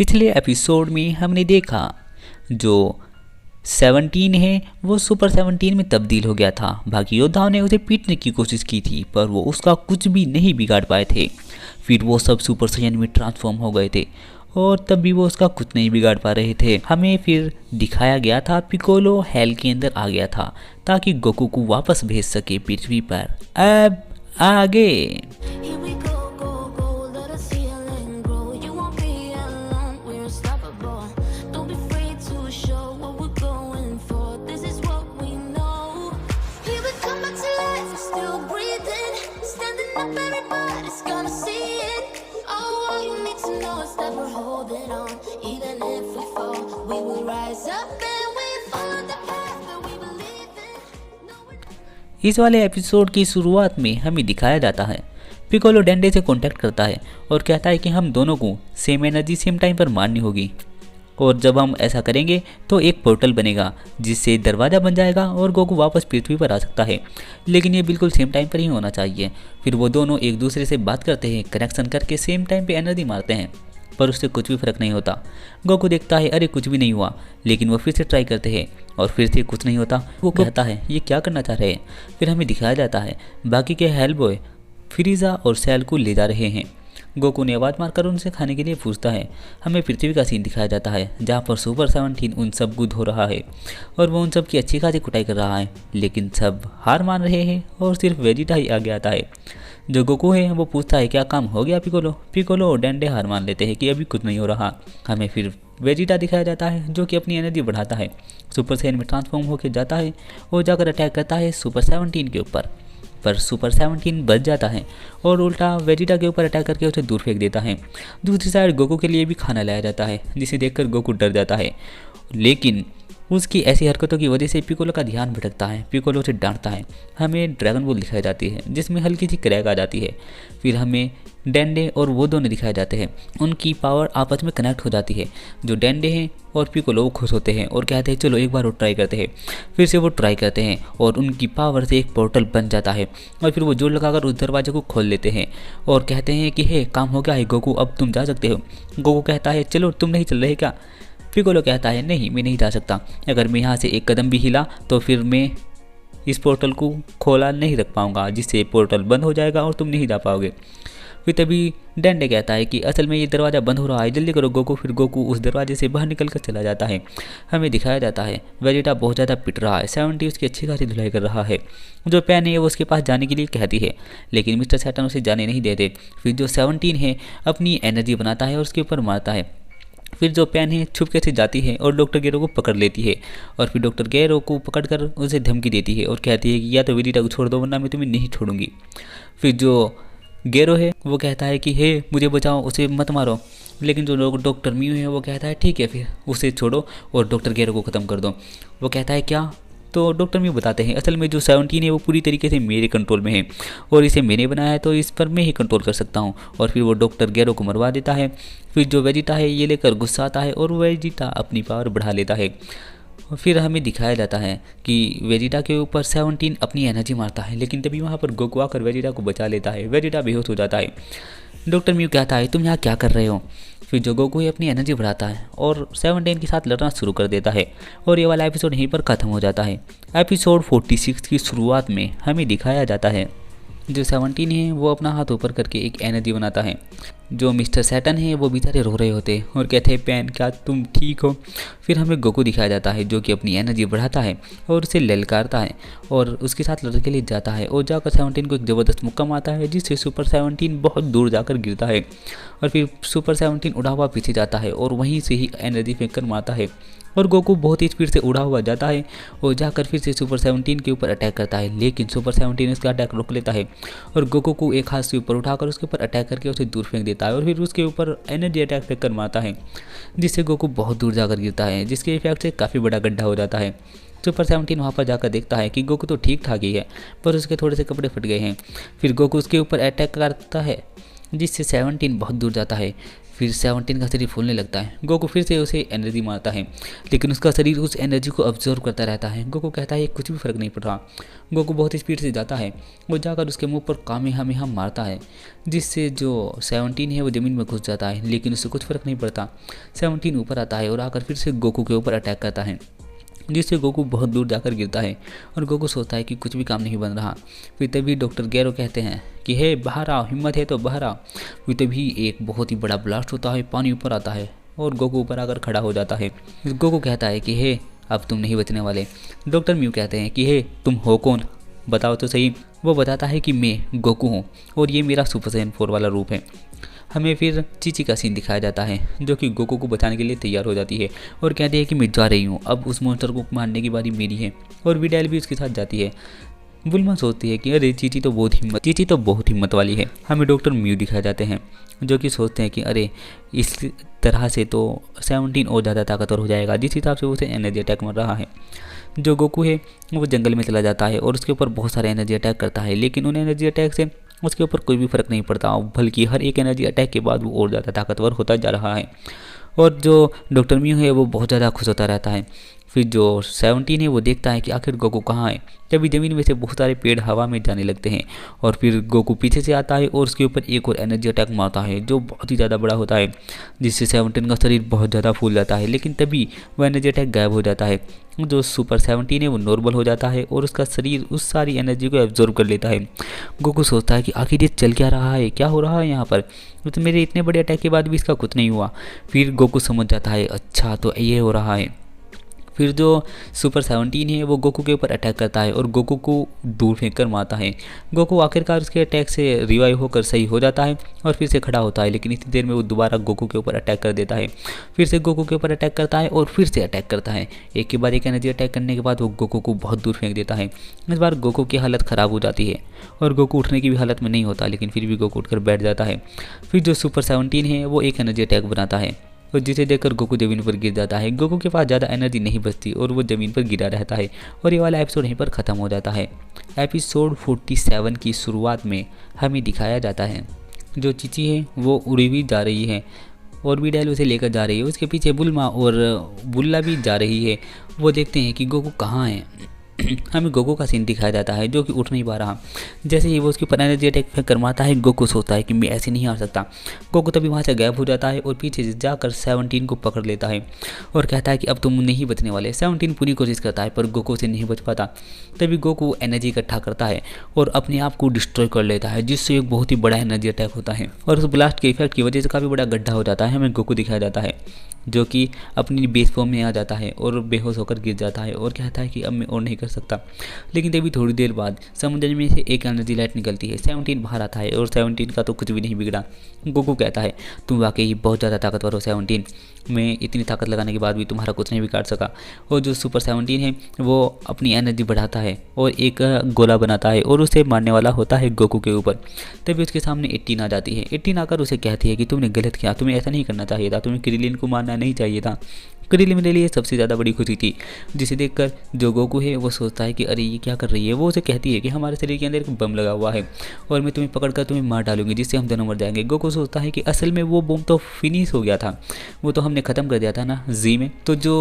पिछले एपिसोड में हमने देखा जो 17 है वो सुपर 17 में तब्दील हो गया था। बाकी योद्धाओं ने उसे पीटने की कोशिश की थी पर वो उसका कुछ भी नहीं बिगाड़ पाए थे। फिर वो सब सुपर साइयन में ट्रांसफॉर्म हो गए थे और तब भी वो उसका कुछ नहीं बिगाड़ पा रहे थे। हमें फिर दिखाया गया था पिकोलो हेल के अंदर आ गया था ताकि गोकू को वापस भेज सके पृथ्वी पर। अब आगे इस वाले एपिसोड की शुरुआत में हमें दिखाया जाता है पिकोलो डेंडे से कांटेक्ट करता है और कहता है कि हम दोनों को सेम एनर्जी सेम टाइम पर मारनी होगी और जब हम ऐसा करेंगे तो एक पोर्टल बनेगा जिससे दरवाज़ा बन जाएगा और गोकू वापस पृथ्वी पर आ सकता है। लेकिन ये बिल्कुल सेम टाइम पर ही होना चाहिए। फिर वो दोनों एक दूसरे से बात करते हैं, कनेक्शन करके सेम टाइम पे एनर्जी मारते हैं पर उससे कुछ भी फर्क नहीं होता। गोकू देखता है अरे कुछ भी नहीं हुआ, लेकिन वो फिर से ट्राई करते हैं और फिर से कुछ नहीं होता। वो कहता है ये क्या करना चाह रहे हैं। फिर हमें दिखाया जाता है बाकी के हेल बॉय फ्रीजा और सेल को ले जा रहे हैं। गोकू ने आवाज़ मारकर उनसे खाने के लिए पूछता है। हमें पृथ्वी का सीन दिखाया जाता है जहाँ पर सुपर 17 उन सब को धो रहा है और वो उन सब की अच्छी खासी कुटाई कर रहा है, लेकिन सब हार मान रहे हैं और सिर्फ वेजिटा ही आगे आता है। जो गोकू है वो पूछता है क्या काम हो गया पिकोलो। पिकोलो और डेंडे हार मान लेते हैं कि अभी कुछ नहीं हो रहा। हमें फिर वेजिटा दिखाया जाता है जो कि अपनी एनर्जी बढ़ाता है, सुपर साइयन में ट्रांसफॉर्म होकर जाता है और जाकर अटैक करता है सुपर 17 के ऊपर। पर सुपर 17 बच जाता है और उल्टा वेजिटा के ऊपर अटैक करके उसे दूर फेंक देता है। दूसरी साइड गोकू के लिए भी खाना लाया जाता है जिसे देखकर गोकू डर जाता है, लेकिन उसकी ऐसी हरकतों की वजह से पिकोलो का ध्यान भटकता है। पिकोलो उसे डांटता है। हमें ड्रैगन बॉल दिखाई जाती है जिसमें हल्की सी क्रैक आ जाती है। फिर हमें डेंडे और वो दोनों दिखाए जाते हैं, उनकी पावर आपस में कनेक्ट हो जाती है। जो डेंडे हैं और पिकोलो वो खुश होते हैं और कहते हैं चलो एक बार और ट्राई करते हैं। फिर से वो ट्राई करते हैं और उनकी पावर से एक पोर्टल बन जाता है और फिर वो जोर लगाकर उस दरवाजे को खोल लेते हैं और कहते हैं कि हे काम हो गया है गोकू, अब तुम जा सकते हो। गोकू कहता है चलो तुम नहीं चल रहे क्या। पिकोलो कहता है नहीं मैं नहीं जा सकता, अगर मैं यहाँ से एक कदम भी हिला तो फिर मैं इस पोर्टल को खोला नहीं रख पाऊँगा जिससे पोर्टल बंद हो जाएगा और तुम नहीं जा पाओगे। फिर तभी डेंडे कहता है कि असल में ये दरवाज़ा बंद हो रहा है, जल्दी करो गोकू। फिर गोकू उस दरवाजे से बाहर निकल कर चला जाता है। हमें दिखाया जाता है वेजिटा बहुत ज़्यादा पिट रहा है। 70 उसकी अच्छी खासी धुलाई कर रहा है। जो पैन है वो उसके पास जाने के लिए कहती है, लेकिन मिस्टर सैटर्न उसे जाने नहीं देते। फिर जो 17 है अपनी एनर्जी बनाता है और उसके ऊपर मारता है। फिर जो पैन है छुपके से जाती है और डॉक्टर गेरो को पकड़ लेती है और फिर डॉक्टर गेरो को पकड़कर उसे धमकी देती है और कहती है कि या तो वेजिटा को छोड़ दो वरना मैं तुम्हें नहीं छोड़ूंगी। फिर जो गेरो है वो कहता है कि हे मुझे बचाओ, उसे मत मारो। लेकिन जो डॉक्टर म्यू है वो कहता है ठीक है फिर उसे छोड़ो और डॉक्टर गेरो को ख़त्म कर दो। वो कहता है क्या, तो डॉक्टर म्यू बताते हैं असल में जो 17 है वो पूरी तरीके से मेरे कंट्रोल में है और इसे मैंने बनाया है तो इस पर मैं ही कंट्रोल कर सकता हूँ। और फिर वो डॉक्टर गेरो को मरवा देता है। फिर जो वेजिटा है ये लेकर गुस्सा आता है और वेजिटा अपनी पावर बढ़ा लेता है। फिर हमें दिखाया जाता है कि वेजिटा के ऊपर 17 अपनी एनर्जी मारता है, लेकिन तभी वहाँ पर गोकू आकर वेजिटा को बचा लेता है। वेजिटा बेहोश हो जाता है। डॉक्टर म्यू कहता है तुम यहाँ क्या कर रहे हो। फिर जो गोकू ही अपनी एनर्जी बढ़ाता है और 17 के साथ लड़ना शुरू कर देता है और ये वाला एपिसोड यहीं पर ख़त्म हो जाता है। एपिसोड 46 की शुरुआत में हमें दिखाया जाता है जो 17 है वो अपना हाथ ऊपर करके एक एनर्जी बनाता है। जो मिस्टर सैटर्न है वो बेचारे रो रहे होते हैं और कहते हैं पैन क्या तुम ठीक हो। फिर हमें गोकू दिखाया जाता है जो कि अपनी एनर्जी बढ़ाता है और उसे ललकारता है और उसके साथ लड़ने के लिए जाता है और जाकर 17 को एक ज़बरदस्त मुक्का मारता है जिससे सुपर 17 बहुत दूर जाकर गिरता है और फिर सुपर 17 उड़ा हुआ पीछे जाता है और वहीं से ही एनर्जी फेंक कर मारता है और गोकू बहुत ही स्पीड से उड़ा हुआ जाता है और जाकर फिर से सुपर 17 के ऊपर अटैक करता है, लेकिन सुपर 17 उसका अटैक रोक लेता है और गोकू को एक हाथ से ऊपर उठाकर उसके ऊपर अटैक करके उसे दूर फेंक देता है और फिर उसके ऊपर एनर्जी अटैक फेंक कर मारता है जिससे गोकू बहुत दूर जाकर गिरता है, जिसके इफेक्ट से काफ़ी बड़ा गड्ढा हो जाता है। सुपर 17 वहाँ पर जाकर देखता है कि गोकू तो ठीक ठाक ही है पर उसके थोड़े से कपड़े फट गए हैं। फिर गोकू उसके ऊपर अटैक करता है जिससे 17 बहुत दूर जाता है। फिर 17 का शरीर फूलने लगता है। गोकू फिर से उसे एनर्जी मारता है, लेकिन उसका शरीर उस एनर्जी को ऑब्जर्व करता रहता है। गोकू कहता है कुछ भी फर्क नहीं पड़ रहा। गोकू बहुत स्पीड से जाता है और जाकर उसके मुंह पर कामेहामेहा मारता है, जिससे जो 17 है वो ज़मीन में घुस जाता है, लेकिन उससे कुछ फर्क नहीं पड़ता। 17 ऊपर आता है और आकर फिर से गोकू के ऊपर अटैक करता है, जिससे गोकू बहुत दूर जाकर गिरता है और गोकू सोचता है कि कुछ भी काम नहीं बन रहा। फिर तभी डॉक्टर गैरो कहते हैं कि हे बाहर आओ, हिम्मत है तो बाहर आओ। फिर तभी एक बहुत ही बड़ा ब्लास्ट होता है, पानी ऊपर आता है और गोकू ऊपर आकर खड़ा हो जाता है। गोकू कहता है कि हे अब तुम नहीं बचने वाले। डॉक्टर म्यू कहते हैं कि हे तुम हो कौन, बताओ तो सही। वो बताता है कि मैं गोकू हूँ और ये मेरा सुपर साइयन 4 वाला रूप है। हमें फिर चीची का सीन दिखाया जाता है, जो कि गोकू को बचाने के लिए तैयार हो जाती है और कहती है कि मैं जा रही हूँ, अब उस मॉन्स्टर को मारने की बारी मेरी है। और विडाल भी उसके साथ जाती है। बुल्मा सोचती है कि अरे चीची तो बहुत हिम्मत वाली है। हमें डॉक्टर म्यू दिखाए जाते हैं, जो कि सोचते हैं कि अरे इस तरह से तो 17 और ज़्यादा ताकतवर हो जाएगा, जिस हिसाब से उसे एनर्जी अटैक मार रहा है। जो गोकू है वो जंगल में चला जाता है और उसके ऊपर बहुत सारे एनर्जी अटैक करता है, लेकिन उन एनर्जी अटैक से उसके ऊपर कोई भी फर्क नहीं पड़ता, बल्कि हर एक एनर्जी अटैक के बाद वो और ज़्यादा ताकतवर होता जा रहा है। और जो डॉक्टर म्यू है वो बहुत ज़्यादा खुश होता रहता है। फिर जो 17 है वो देखता है कि आखिर गोकू कहाँ है। तभी ज़मीन में से बहुत सारे पेड़ हवा में जाने लगते हैं और फिर गोकू पीछे से आता है और उसके ऊपर एक और एनर्जी अटैक मारता है, जो बहुत ही ज़्यादा बड़ा होता है, जिससे 17 का शरीर बहुत ज़्यादा फूल जाता है। लेकिन तभी वो एनर्जी अटैक गायब हो जाता है। जो सुपर 17 है वो नॉर्मल हो जाता है और उसका शरीर उस सारी एनर्जी को एब्जॉर्ब कर लेता है। गोकू सोचता है कि आखिर ये चल क्या रहा है, क्या हो रहा है यहाँ पर, तो मेरे इतने बड़े अटैक के बाद भी इसका कुछ नहीं हुआ। फिर गोकू समझ जाता है अच्छा तो ये हो रहा है। फिर जो सुपर 17 है वो गोकू के ऊपर अटैक करता है और गोकू को दूर फेंक कर मारता है। गोकू आखिरकार उसके अटैक से रिवाइव होकर सही हो जाता है और फिर से खड़ा होता है, लेकिन इतनी देर में वो दोबारा गोकू के ऊपर अटैक कर देता है। फिर से गोकू के ऊपर अटैक करता है और फिर से अटैक करता है। एक के बाद एक एनर्जी अटैक करने के बाद वो गोकू को बहुत दूर फेंक देता है। इस बार गोकू की हालत ख़राब हो जाती है और गोकू उठने की भी हालत में नहीं होता, लेकिन फिर भी गोकू उठकर बैठ जाता है। फिर जो सुपर 17 है वो एक एनर्जी अटैक बनाता है और जिसे देखकर गोकू ज़मीन पर गिर जाता है। गोकू के पास ज़्यादा एनर्जी नहीं बचती और वो ज़मीन पर गिरा रहता है और ये वाला एपिसोड यहीं पर ख़त्म हो जाता है। एपिसोड 47 की शुरुआत में हमें दिखाया जाता है जो चीची है वो उड़ी भी जा रही है और विडाल उसे लेकर जा रही है। उसके पीछे बुल्मा और बुल्ला भी जा रही है। वो देखते हैं कि गोकू कहाँ है। हमें गोकू का सीन दिखाया जाता है, जो कि उठ नहीं पा रहा। जैसे ही वो उसके ऊपर एनर्जी अटैक फेंक कर मारता है, गोकू सोचता है कि मैं ऐसे नहीं आ सकता। गोकू तभी वहाँ से गायब हो जाता है और पीछे से जाकर 17 को पकड़ लेता है और कहता है कि अब तुम नहीं बचने वाले। 17 पूरी कोशिश करता है पर गोकू से नहीं बच पाता। तभी गोकू एनर्जी इकट्ठा करता है और अपने आप को डिस्ट्रॉय कर लेता है, जिससे एक बहुत ही बड़ा एनर्जी अटैक होता है और उस ब्लास्ट के इफेक्ट की वजह से काफ़ी बड़ा गड्ढा हो जाता है। हमें गोकू दिखाया जाता है, जो कि अपनी बेस फॉर्म में आ जाता है और बेहोश होकर गिर जाता है और कहता है कि अब मैं और नहीं कर सकता। लेकिन तभी थोड़ी देर बाद समुद्र में से एक एनर्जी लाइट निकलती है। 17 बाहर आता है और 17 का तो कुछ भी नहीं बिगड़ा। गोकू कहता है तुम वाकई बहुत ज़्यादा ताकतवर हो 17, मैं इतनी ताकत लगाने के बाद भी तुम्हारा कुछ नहीं बिगाड़ सका। और जो सुपर 17 है वो अपनी एनर्जी बढ़ाता है और एक गोला बनाता है और उसे मारने वाला होता है गोकू के ऊपर। तभी उसके सामने 18 आ जाती है। 18 आकर उसे कहती है कि तुमने गलत किया, तुम्हें ऐसा नहीं करना चाहिए था, तुम्हें क्रिलिन को मारना नहीं चाहिए था। क्रिलिन मेरे लिए सबसे ज़्यादा बड़ी खुशी थी, जिसे देखकर जो गोकू है वो सोचता है कि अरे ये क्या कर रही है। वो उसे कहती है कि हमारे शरीर के अंदर एक बम लगा हुआ है और मैं तुम्हें पकड़कर तुम्हें मार डालूंगी, जिससे हम दोनों मर जाएंगे। गोकू सोचता है कि असल में वो बम तो फिनिश हो गया था, वो तो हमने ख़त्म कर दिया था ना जी में। तो जो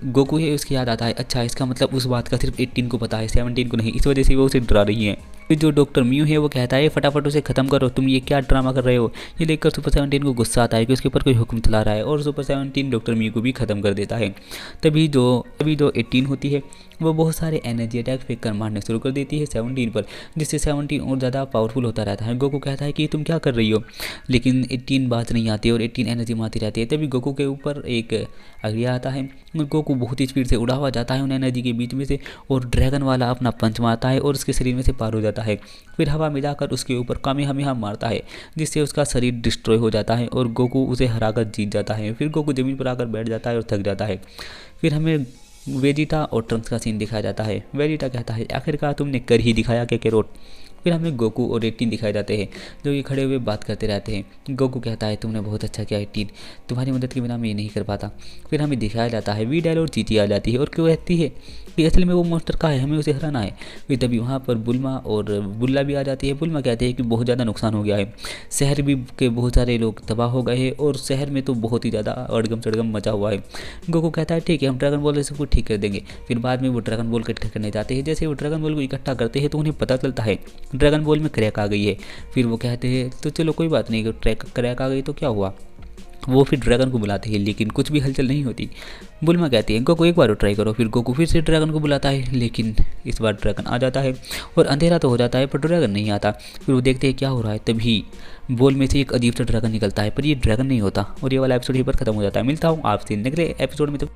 गोकू है उसकी याद आता है, अच्छा इसका मतलब उस बात का सिर्फ 18 को पता है, 17 को नहीं, इस वजह से वो उसे डरा रही है। फिर जो डॉक्टर म्यू है वो कहता है फटाफट उसे खत्म करो, तुम ये क्या ड्रामा कर रहे हो। ये देखकर सुपर 17 को गुस्सा आता है कि उसके ऊपर कोई हुक्म चला रहा है और सुपर 17 डॉक्टर म्यू को भी खत्म कर देता है। तभी जो 18 होती है वो बहुत सारे एनर्जी अटैक फेंक कर मारने शुरू कर देती है 17 पर, जिससे 17 और ज़्यादा पावरफुल होता रहता है। गोकू कहता है कि तुम क्या कर रही हो, लेकिन 18 बात नहीं आती और 18 एनर्जी मारती रहती है। तभी गोकू के ऊपर एक अग्रिया आता है और गोकू बहुत ही स्पीड से उड़ा हुआ जाता है उन एनर्जी के बीच में से और ड्रैगन वाला अपना पंच मारता है और उसके शरीर में से पार हो जाता है। फिर हवा में जाकर उसके ऊपर कामेहामेहा मारता है, जिससे उसका शरीर डिस्ट्रॉय हो जाता है और गोकू उसे हराकर जीत जाता है। फिर गोकू ज़मीन पर आकर बैठ जाता है और थक जाता है। फिर हमें वेजिटा और ट्रंक्स का सीन दिखाया जाता है। वेजिटा कहता है आखिरकार तुमने कर ही दिखाया कैरोट, फिर हमें गोकू और 18 दिखाए जाते हैं जो कि खड़े हुए बात करते रहते हैं। गोकू कहता है तुमने बहुत अच्छा किया 18, तुम्हारी मदद के बिना मैं ये नहीं कर पाता। फिर हमें दिखाया जाता है वीडैल और चीची आ जाती है और क्यों कहती है कि असल में वो मॉन्स्टर का है, हमें उसे हराना है। फिर तभी वहाँ पर बुल्मा और बुल्ला भी आ जाती है। बुल्मा कहते हैं कि बहुत ज़्यादा नुकसान हो गया है, शहर भी के बहुत सारे लोग तबाह हो गए हैं और शहर में तो बहुत ही ज़्यादा अड़गम चड़गम मचा हुआ है। गोकू कहता है ठीक है, हम ड्रैगन बॉल से सब कुछ ठीक कर देंगे। फिर बाद में वो ड्रैगन बॉल इकट्ठा करने जाते हैं। जैसे वो ड्रैगन बॉल को इकट्ठा करते हैं तो उन्हें पता चलता है ड्रैगन बॉल में क्रैक आ गई है। फिर वो कहते हैं तो चलो कोई बात नहीं, क्रैक आ गई तो क्या हुआ। वो फिर ड्रैगन को बुलाते हैं लेकिन कुछ भी हलचल नहीं होती। बुल्मा कहती है गोकू एक बार और ट्राई करो। फिर गोकू फिर से ड्रैगन को बुलाता है लेकिन इस बार ड्रैगन आ जाता है और अंधेरा तो हो जाता है पर ड्रैगन नहीं आता। फिर वो देखते हैं क्या हो रहा है, तभी बॉल में से एक अजीब सा ड्रैगन निकलता है पर ये ड्रैगन नहीं होता और ये वाला एपिसोड यहीं पर खत्म हो जाता है। मिलता हूँ आपसे नेक्स्ट एपिसोड में। तो